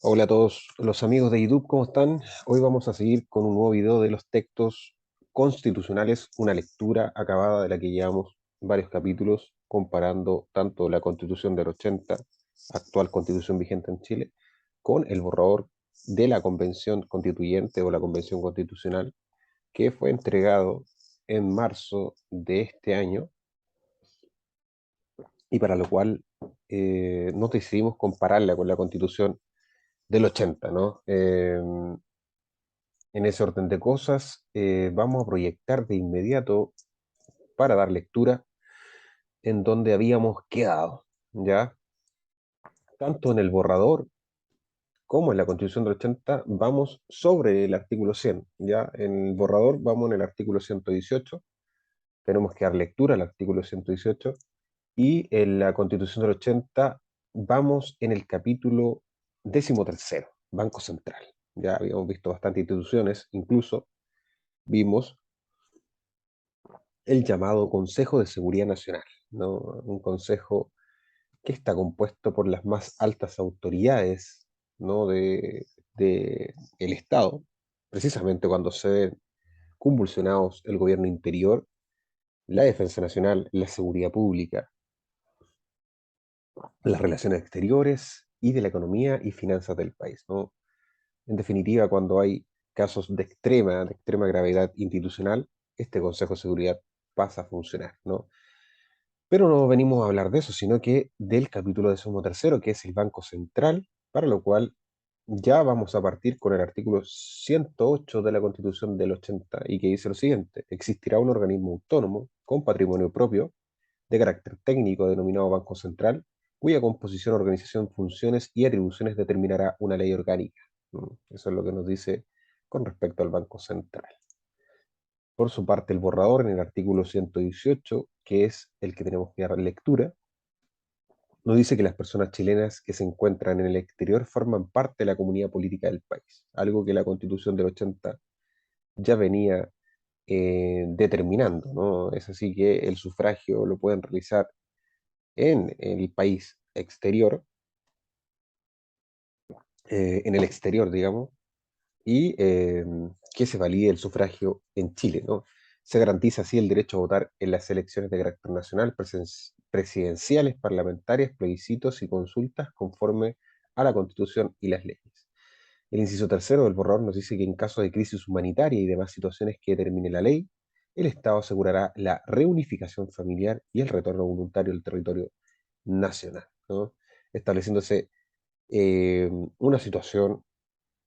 Hola a todos los amigos de YouTube, ¿cómo están? Hoy vamos a seguir con un nuevo video de los textos constitucionales, una lectura acabada de la que llevamos varios capítulos comparando tanto la Constitución del 80, actual Constitución vigente en Chile, con el borrador de la Convención Constituyente o la Convención Constitucional que fue entregado en marzo de este año y para lo cual nos decidimos compararla con la Constitución del 80, ¿no? En ese orden de cosas, vamos a proyectar de inmediato para dar lectura en donde habíamos quedado, ¿ya? Tanto en el borrador como en la Constitución del 80 vamos sobre el artículo 100, ¿ya? En el borrador vamos en el artículo 118, tenemos que dar lectura al artículo 118, y en la Constitución del 80 vamos en el capítulo 13, Banco Central. Ya habíamos visto bastantes instituciones, incluso vimos el llamado Consejo de Seguridad Nacional, ¿no? Un consejo que está compuesto por las más altas autoridades, ¿no? de el Estado, precisamente cuando se ven convulsionados el gobierno interior, la defensa nacional, la seguridad pública, las relaciones exteriores y de la economía y finanzas del país, ¿no? En definitiva, cuando hay casos de extrema gravedad institucional, este Consejo de Seguridad pasa a funcionar, ¿no? Pero no venimos a hablar de eso, sino que del capítulo 13, que es el Banco Central, para lo cual ya vamos a partir con el artículo 108 de la Constitución del 80 y que dice lo siguiente: existirá un organismo autónomo con patrimonio propio de carácter técnico denominado Banco Central, cuya composición, organización, funciones y atribuciones determinará una ley orgánica. Eso es lo que nos dice con respecto al Banco Central. Por su parte, el borrador en el artículo 118, que es el que tenemos que dar lectura, nos dice que las personas chilenas que se encuentran en el exterior forman parte de la comunidad política del país, algo que la Constitución del 80 ya venía determinando, ¿no? Es así que el sufragio lo pueden realizar en el país exterior, en el exterior, digamos, y que se valide el sufragio en Chile, ¿no? Se garantiza así el derecho a votar en las elecciones de carácter nacional, presidenciales, parlamentarias, plebiscitos y consultas conforme a la Constitución y las leyes. El inciso tercero del borrador nos dice que en caso de crisis humanitaria y demás situaciones que determine la ley, el Estado asegurará la reunificación familiar y el retorno voluntario al territorio nacional, ¿no? Estableciéndose una situación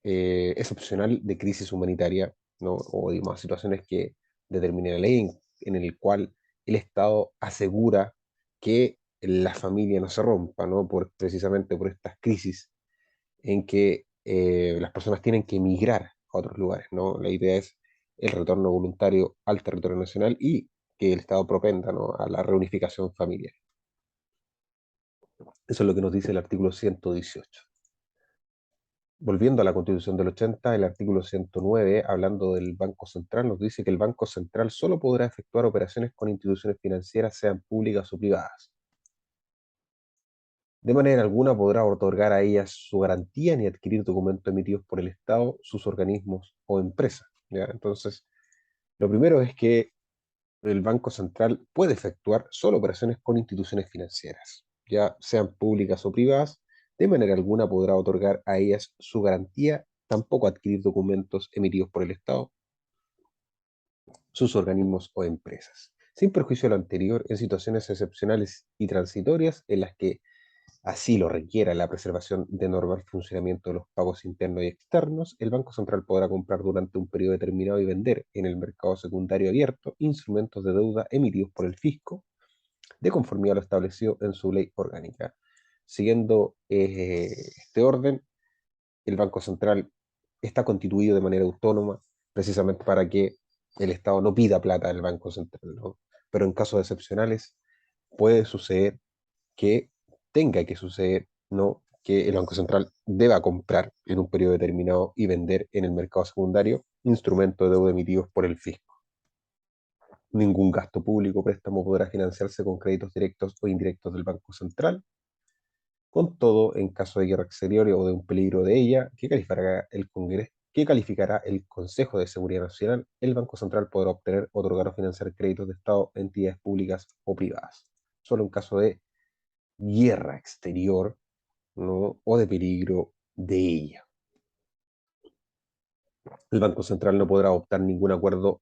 excepcional de crisis humanitaria, ¿no? O digamos, situaciones que determine la ley en el cual el Estado asegura que la familia no se rompa, ¿no? Precisamente por estas crisis en que las personas tienen que emigrar a otros lugares, ¿no? La idea es el retorno voluntario al territorio nacional y que el Estado propenda, ¿no? a la reunificación familiar. Eso es lo que nos dice el artículo 118. Volviendo a la Constitución del 80, el artículo 109, hablando del Banco Central, nos dice que el Banco Central solo podrá efectuar operaciones con instituciones financieras, sean públicas o privadas. De manera alguna podrá otorgar a ellas su garantía ni adquirir documentos emitidos por el Estado, sus organismos o empresas, ¿ya? Entonces, lo primero es que el Banco Central puede efectuar solo operaciones con instituciones financieras, ya sean públicas o privadas. De manera alguna podrá otorgar a ellas su garantía, tampoco adquirir documentos emitidos por el Estado, sus organismos o empresas. Sin perjuicio de lo anterior, en situaciones excepcionales y transitorias en las que así lo requiera la preservación de normal funcionamiento de los pagos internos y externos, el Banco Central podrá comprar durante un periodo determinado y vender en el mercado secundario abierto instrumentos de deuda emitidos por el fisco de conformidad a lo establecido en su ley orgánica. Siguiendo este orden, el Banco Central está constituido de manera autónoma precisamente para que el Estado no pida plata del Banco Central, ¿no? Pero en casos excepcionales puede suceder que tenga que suceder, ¿no? Que el Banco Central deba comprar en un periodo determinado y vender en el mercado secundario instrumentos de deuda emitidos por el fisco. Ningún gasto público o préstamo podrá financiarse con créditos directos o indirectos del Banco Central. Con todo, en caso de guerra exterior o de un peligro de ella, ¿qué calificará el Consejo de Seguridad Nacional? El Banco Central podrá obtener, otorgar o financiar créditos de Estado, entidades públicas o privadas. Solo en caso de guerra exterior, ¿no? O de peligro de ella. El Banco Central no podrá adoptar ningún acuerdo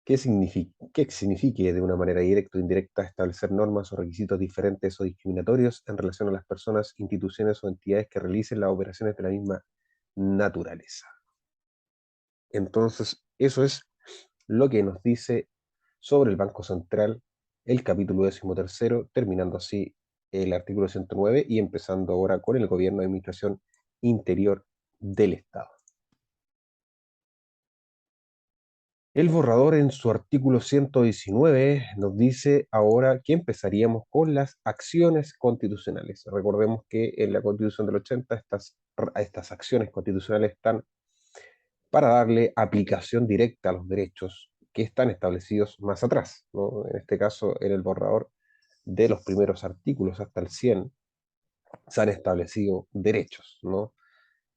que signifique de una manera directa o indirecta establecer normas o requisitos diferentes o discriminatorios en relación a las personas, instituciones o entidades que realicen las operaciones de la misma naturaleza. Entonces, eso es lo que nos dice sobre el Banco Central el capítulo 13, terminando así el artículo 109 y empezando ahora con el gobierno de administración interior del Estado. El borrador en su artículo 119 nos dice ahora que empezaríamos con las acciones constitucionales. Recordemos que en la Constitución del 80 estas acciones constitucionales están para darle aplicación directa a los derechos que están establecidos más atrás, ¿no? En este caso, en el borrador de los primeros artículos hasta el 100 se han establecido derechos, ¿no?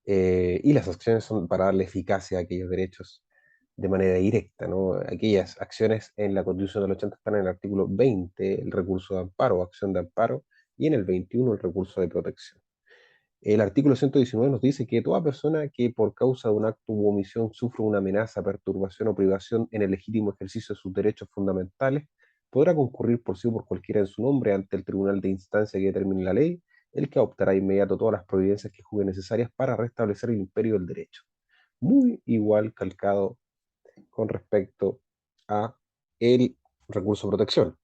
Y las acciones son para darle eficacia a aquellos derechos de manera directa, ¿no? Aquellas acciones en la Constitución del 80 están en el artículo 20, el recurso de amparo o acción de amparo, y en el 21, el recurso de protección. El artículo 119 nos dice que toda persona que por causa de un acto u omisión sufre una amenaza, perturbación o privación en el legítimo ejercicio de sus derechos fundamentales podrá concurrir por sí o por cualquiera en su nombre ante el tribunal de instancia que determine la ley, el que adoptará inmediato todas las providencias que juzgue necesarias para restablecer el imperio del derecho. Muy igual calcado con respecto a el recurso de protección.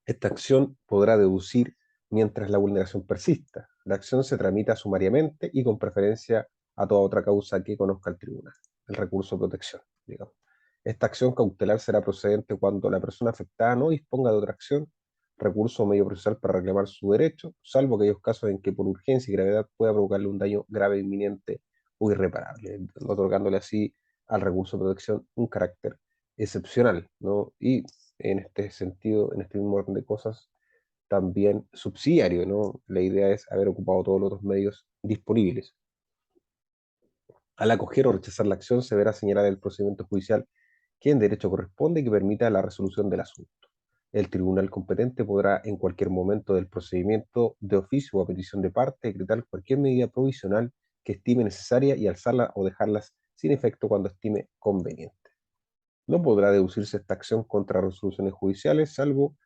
Esta acción podrá deducir mientras la vulneración persista. La acción se tramita sumariamente y con preferencia a toda otra causa que conozca el tribunal. El recurso de protección, digamos. Esta acción cautelar será procedente cuando la persona afectada no disponga de otra acción, recurso o medio procesal para reclamar su derecho, salvo aquellos casos en que por urgencia y gravedad pueda provocarle un daño grave, inminente o irreparable, otorgándole así al recurso de protección un carácter excepcional, ¿no? Y en este sentido, en este mismo orden de cosas, también subsidiario, ¿no? La idea es haber ocupado todos los otros medios disponibles. Al acoger o rechazar la acción, se verá señalada el procedimiento judicial que en derecho corresponde y que permita la resolución del asunto. El tribunal competente podrá, en cualquier momento del procedimiento, de oficio o a petición de parte, decretar cualquier medida provisional que estime necesaria y alzarla o dejarlas sin efecto cuando estime conveniente. No podrá deducirse esta acción contra resoluciones judiciales, salvo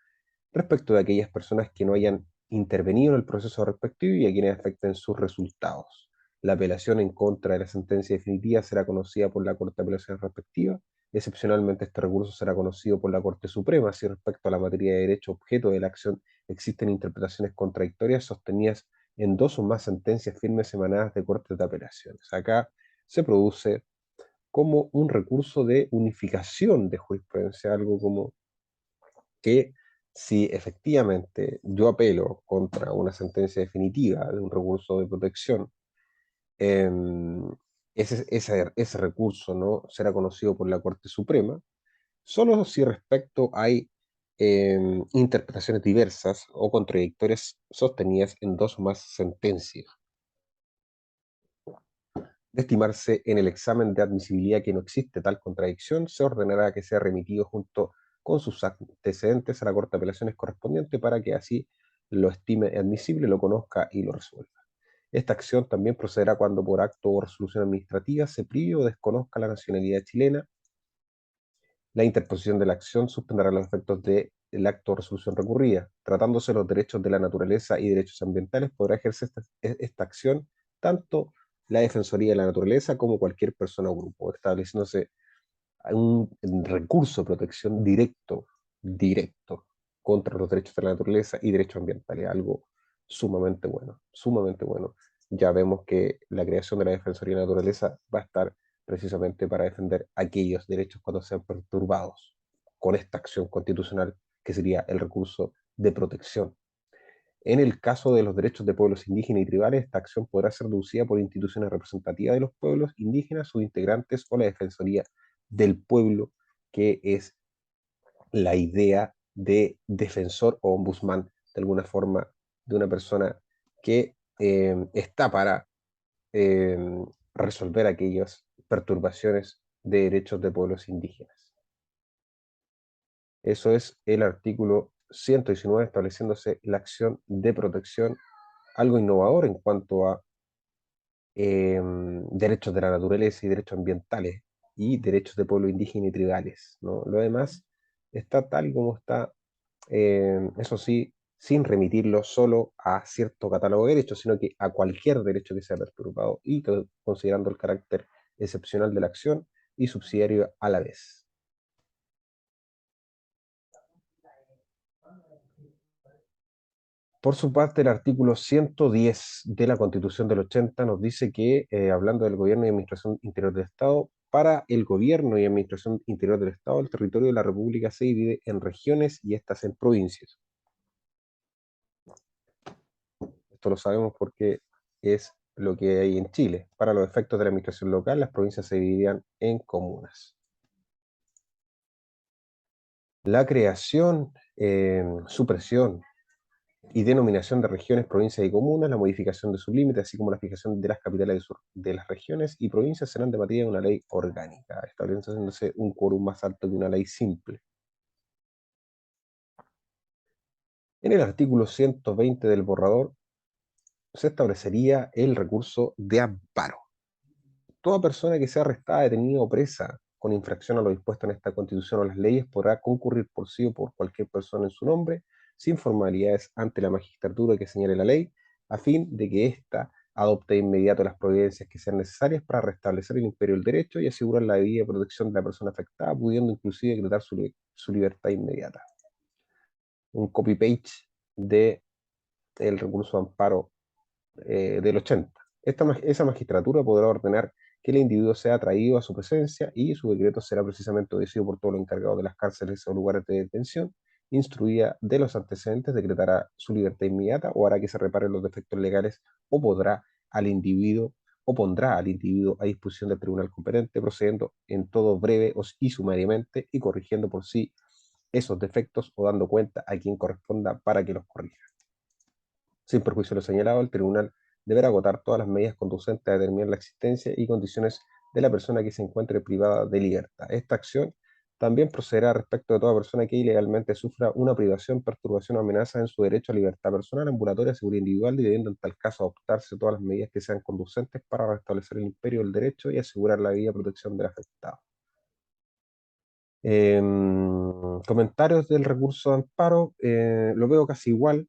respecto de aquellas personas que no hayan intervenido en el proceso respectivo y a quienes afecten sus resultados. La apelación en contra de la sentencia definitiva será conocida por la Corte de Apelaciones respectiva. Excepcionalmente, este recurso será conocido por la Corte Suprema si respecto a la materia de derecho objeto de la acción existen interpretaciones contradictorias sostenidas en dos o más sentencias firmes emanadas de Cortes de Apelaciones. Acá se produce como un recurso de unificación de jurisprudencia, algo como que si efectivamente yo apelo contra una sentencia definitiva de un recurso de protección, em, ese recurso no será conocido por la Corte Suprema, solo si respecto hay interpretaciones diversas o contradictorias sostenidas en dos o más sentencias. De estimarse en el examen de admisibilidad que no existe tal contradicción, se ordenará que sea remitido junto con sus antecedentes a la Corte de Apelaciones correspondiente para que así lo estime admisible, lo conozca y lo resuelva. Esta acción también procederá cuando por acto o resolución administrativa se prive o desconozca la nacionalidad chilena. La interposición de la acción suspenderá los efectos del acto o resolución recurrida. Tratándose de los derechos de la naturaleza y derechos ambientales, podrá ejercer esta acción tanto la Defensoría de la Naturaleza como cualquier persona o grupo, estableciéndose un recurso de protección directo contra los derechos de la naturaleza y derechos ambientales, algo sumamente bueno, sumamente bueno. Ya vemos que la creación de la Defensoría de la Naturaleza va a estar precisamente para defender aquellos derechos cuando sean perturbados con esta acción constitucional que sería el recurso de protección. En el caso de los derechos de pueblos indígenas y tribales, esta acción podrá ser deducida por instituciones representativas de los pueblos indígenas, sus integrantes o la Defensoría del Pueblo, que es la idea de defensor o ombudsman, de alguna forma, de una persona que está para eh, resolver aquellas perturbaciones de derechos de pueblos indígenas. Eso es el artículo 119, estableciéndose la acción de protección, algo innovador en cuanto a derechos de la naturaleza y derechos ambientales y derechos de pueblo indígena y tribales, ¿no? Lo demás está tal como está, eso sí, sin remitirlo solo a cierto catálogo de derechos, sino que a cualquier derecho que sea perturbado y considerando el carácter excepcional de la acción y subsidiario a la vez. Por su parte, el artículo 110 de la Constitución del 80 nos dice que, hablando del gobierno y administración interior del Estado, para el gobierno y administración interior del Estado, el territorio de la República se divide en regiones y estas en provincias. Esto lo sabemos porque es lo que hay en Chile. Para los efectos de la administración local, las provincias se dividían en comunas. La creación, supresión y denominación de regiones, provincias y comunas, la modificación de sus límites, así como la fijación de las capitales de las regiones y provincias serán de materia de una ley orgánica, estableciéndose un quórum más alto que una ley simple. En el artículo 120 del borrador se establecería el recurso de amparo. Toda persona que sea arrestada, detenida o presa con infracción a lo dispuesto en esta Constitución o las leyes podrá concurrir por sí o por cualquier persona en su nombre, sin formalidades ante la magistratura que señale la ley, a fin de que ésta adopte de inmediato las providencias que sean necesarias para restablecer el imperio del derecho y asegurar la debida protección de la persona afectada, pudiendo inclusive decretar su libertad inmediata. Un copy-paste de el recurso de amparo del 80. Esa magistratura podrá ordenar que el individuo sea traído a su presencia y su decreto será precisamente obedecido por todos los encargados de las cárceles o lugares de detención. Instruida de los antecedentes, decretará su libertad inmediata o hará que se reparen los defectos legales o podrá al individuo o pondrá al individuo a disposición del tribunal competente, procediendo en todo breve y sumariamente y corrigiendo por sí esos defectos o dando cuenta a quien corresponda para que los corrija. Sin perjuicio de lo señalado, el tribunal deberá agotar todas las medidas conducentes a determinar la existencia y condiciones de la persona que se encuentre privada de libertad. Esta acción también procederá respecto de toda persona que ilegalmente sufra una privación, perturbación o amenaza en su derecho a libertad personal, ambulatoria, seguridad individual, y debiendo en tal caso adoptarse todas las medidas que sean conducentes para restablecer el imperio del derecho y asegurar la debida protección del afectado. Comentarios del recurso de amparo, lo veo casi igual,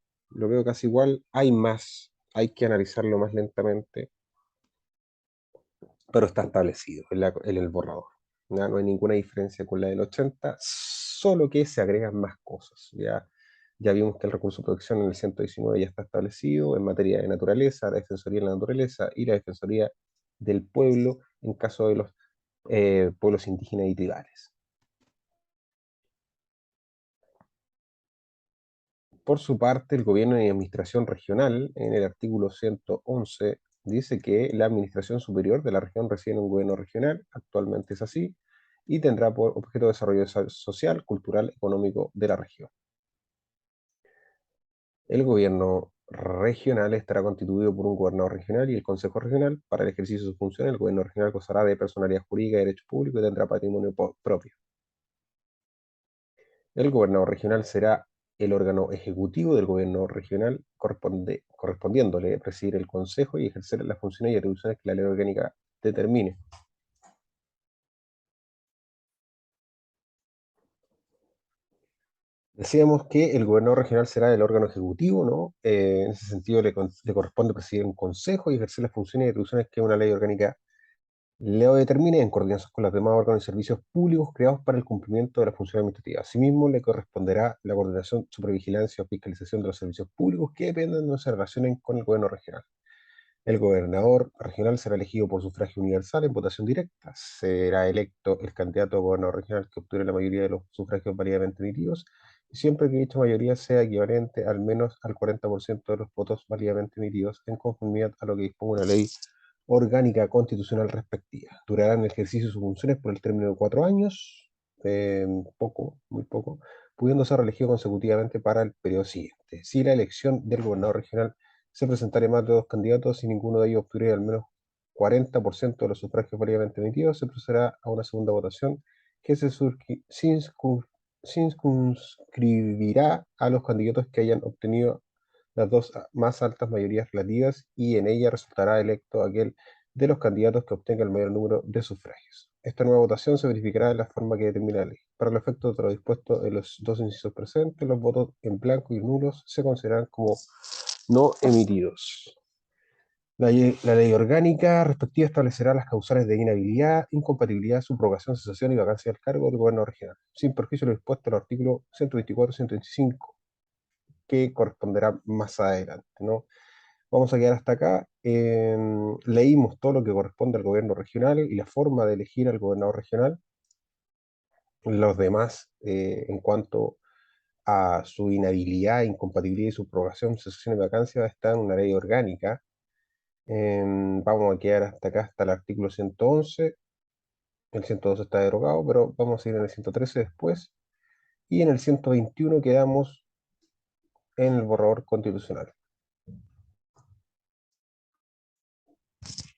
hay más, hay que analizarlo más lentamente, pero está establecido en el borrador. ¿Ya? No hay ninguna diferencia con la del 80, solo que se agregan más cosas. Ya vimos que el recurso de protección en el 119 ya está establecido en materia de naturaleza, la defensoría de la naturaleza y la defensoría del pueblo en caso de los pueblos indígenas y tribales. Por su parte, el gobierno y administración regional, en el artículo 111, dice que la administración superior de la región reside en un gobierno regional, actualmente es así, y tendrá por objeto el desarrollo social, cultural, económico de la región. El gobierno regional estará constituido por un gobernador regional y el consejo regional. Para el ejercicio de sus funciones, el gobierno regional gozará de personalidad jurídica y derecho público y tendrá patrimonio propio. El gobernador regional será el órgano ejecutivo del gobierno regional, correspondiéndole presidir el consejo y ejercer las funciones y atribuciones que la ley orgánica determine. Decíamos que el gobernador regional será el órgano ejecutivo, ¿no? En ese sentido le corresponde presidir un consejo y ejercer las funciones y atribuciones que una ley orgánica le determine en coordinación con los demás órganos y servicios públicos creados para el cumplimiento de la función administrativa. Asimismo, le corresponderá la coordinación, supervigilancia o fiscalización de los servicios públicos que dependen o se relacionen con el gobierno regional. El gobernador regional será elegido por sufragio universal en votación directa. Será electo el candidato a gobernador regional que obtuviera la mayoría de los sufragios válidamente emitidos, y siempre que dicha mayoría sea equivalente al menos al 40% de los votos válidamente emitidos, en conformidad a lo que disponga una ley orgánica constitucional respectiva. Durará en el ejercicio de sus funciones por el término de 4 años, poco, muy poco, pudiendo ser reelegido consecutivamente para el periodo siguiente. Si la elección del gobernador regional se presentara más de dos candidatos y ninguno de ellos obtuviera al menos 40% de los sufragios válidamente emitidos, se procederá a una segunda votación que circunscribirá a los candidatos que hayan obtenido las dos más altas mayorías relativas y en ella resultará electo aquel de los candidatos que obtenga el mayor número de sufragios. Esta nueva votación se verificará de la forma que determina la ley. Para los efectos de lo dispuesto en los dos incisos presentes, los votos en blanco y nulos se consideran como no emitidos. La ley orgánica respectiva establecerá las causales de inhabilidad, incompatibilidad, subrogación, cesación y vacancia del cargo del gobierno regional, sin perjuicio de lo dispuesto en los artículos 124 y 125, que corresponderá más adelante, ¿no? Vamos a quedar hasta acá. Leímos todo lo que corresponde al gobierno regional y la forma de elegir al gobernador regional. Los demás, en cuanto a su inhabilidad, incompatibilidad y subrogación, cesación y vacancia, está en una ley orgánica. Vamos a quedar hasta acá, hasta el artículo 111. El 112 está derogado, pero vamos a ir en el 113 después. Y en el 121 quedamos en el borrador constitucional.